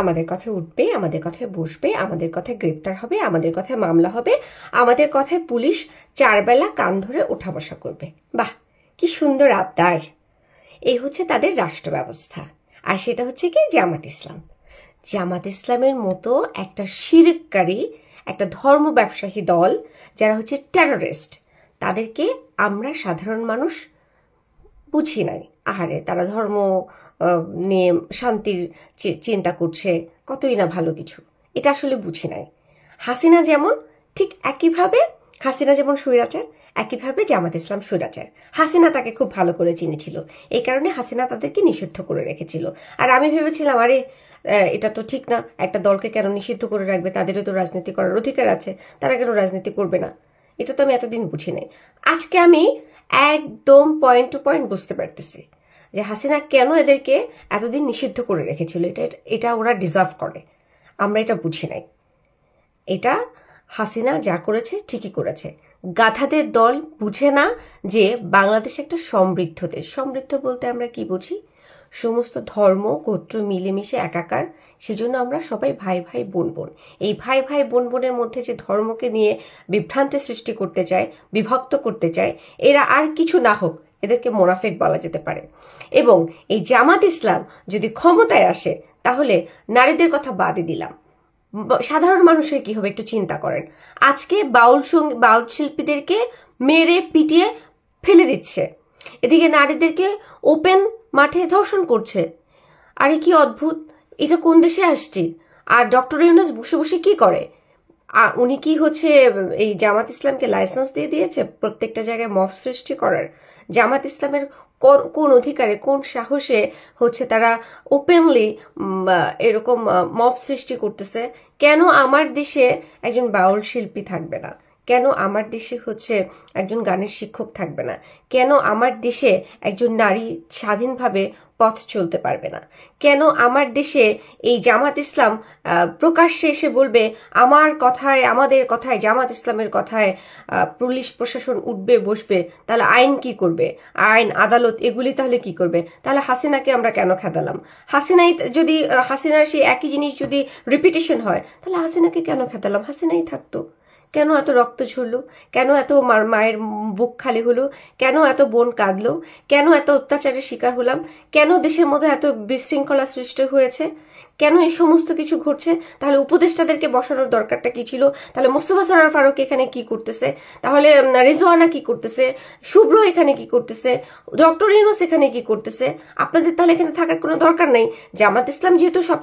আমাদের কথায় উঠবে, আমাদের কথায় বসবে, আমাদের কথায় গ্রেপ্তার হবে, আমাদের কথায় মামলা হবে, আমাদের কথায় পুলিশ 4 বেলা কান ধরে ওঠা বসা করবে। বাহ, কি সুন্দর আবদার! এই হচ্ছে তাদের রাষ্ট্র ব্যবস্থা। আর সেটা হচ্ছে কি জামাত ইসলাম। জামাত ইসলামের মতো একটা শিরককারী, একটা ধর্ম ব্যবসায়ী দল, যারা হচ্ছে টেররিস্ট, তাদেরকে আমরা সাধারণ মানুষ বুঝি নাই। আহারে, তারা ধর্ম নিয়ে শান্তির চিন্তা করছে, কতই না ভালো কিছু, এটা আসলে বুঝি নাই। হাসিনা যেমন, ঠিক একইভাবে হাসিনা যেমন স্বৈরাচার, একইভাবে জামাত ইসলাম স্বৈরাচার। হাসিনা তাকে খুব ভালো করে চিনেছিল, এই কারণে হাসিনা তাদেরকে নিষিদ্ধ করে রেখেছিল। আর আমি ভেবেছিলাম, আরে এটা তো ঠিক না, একটা দলকে কেন নিষিদ্ধ করে রাখবে, তাদেরও তো রাজনীতি করার অধিকার আছে, তারা কেন রাজনীতি করবে না? এটা তো আমি এতদিন বুঝি নাই। আজকে আমি একদম পয়েন্ট টু পয়েন্ট বুঝতে পারতেছি যে হাসিনা কেন এদেরকে এতদিন নিষিদ্ধ করে রেখেছিল। এটা ওরা ডিজার্ভ করে, আমরা এটা বুঝি নাই। এটা হাসিনা যা করেছে ঠিকই করেছে। গাধাদের দল বুঝে না যে বাংলাদেশ একটা সমৃদ্ধ দেশ। সমৃদ্ধ বলতে আমরা কি বুঝি? সমস্ত ধর্ম গোত্র মিলেমিশে একাকার, সেজন্য আমরা সবাই ভাই ভাই বোন বোন। এই ভাই ভাই বোন বোনের মধ্যে যে ধর্মকে নিয়ে বিভ্রান্তি সৃষ্টি করতে চায়, বিভক্ত করতে চায়, এরা আর কিছু না হোক, এদেরকে মোনাফেক বলা যেতে পারে। এবং এই জামাত ইসলাম যদি ক্ষমতায় আসে, তাহলে নারীদের কথা বাদই দিলাম, সাধারণ মানুষের কি হবে একটু চিন্তা করেন। আজকে বাউল শিল্পীদেরকে মেরে পিটিয়ে ফেলে দিচ্ছে, এদিকে নারীদেরকে ওপেন মাঠে ধর্ষণ করছে। আরে কি অদ্ভুত, এটা কোন দেশে আসছি? আর ডক্টর ইউনূস বসে বসে কি করে? উনি কি হচ্ছে এই জামাত ইসলামকে লাইসেন্স দিয়ে দিয়েছে প্রত্যেকটা জায়গায় মব সৃষ্টি করার? জামাত ইসলামের কোন অধিকারে, কোন সাহসে হচ্ছে তারা ওপেনলি এরকম মব সৃষ্টি করতেছে? কেন আমার দেশে একজন বাউল শিল্পী থাকবে না? কেন আমার দেশে হচ্ছে একজন গানের শিক্ষক থাকবে না? কেন আমার দেশে একজন নারী স্বাধীনভাবে পথ চলতে পারবে না? কেন আমার দেশে এই জামাত ইসলাম প্রকাশ্যে এসে বলবে আমার কথায়, আমাদের কথায়, জামাত ইসলামের কথায় পুলিশ প্রশাসন উঠবে বসবে? তাহলে আইন কি করবে? আইন আদালত এগুলি তাহলে কি করবে? তাহলে হাসিনাকে আমরা কেন খেদালাম? হাসিনাই যদি, হাসিনার সেই একই জিনিস যদি রিপিটেশন হয়, তাহলে হাসিনাকে কেন খেদালাম? হাসিনাই থাকতো। কেন এত রক্ত ঝরলো? কেন এত মায়ের বুক খালি হলো? কেন এত বোন কাঁদলো? কেন এত অত্যাচারের শিকার হলাম? কেন দেশের মধ্যে এত বিশৃঙ্খলা সৃষ্টি হয়েছে? কেন এই সমস্ত কিছু ঘটছে? তাহলে উপদেষ্টাদেরকে বসানোর দরকারটা কি ছিল? তাহলে মোস্তফা সরোয়ার ফারুক এখানে কি করতেছে? তাহলে রেজওয়ানা কি করতেছে? শুভ্র এখানে কি করতেছে? ডক্টর ইউনূস এখানে কি করতেছে? আপনাদের তাহলে এখানে থাকার কোনো দরকার নেই। জামাত ইসলাম যেহেতু সব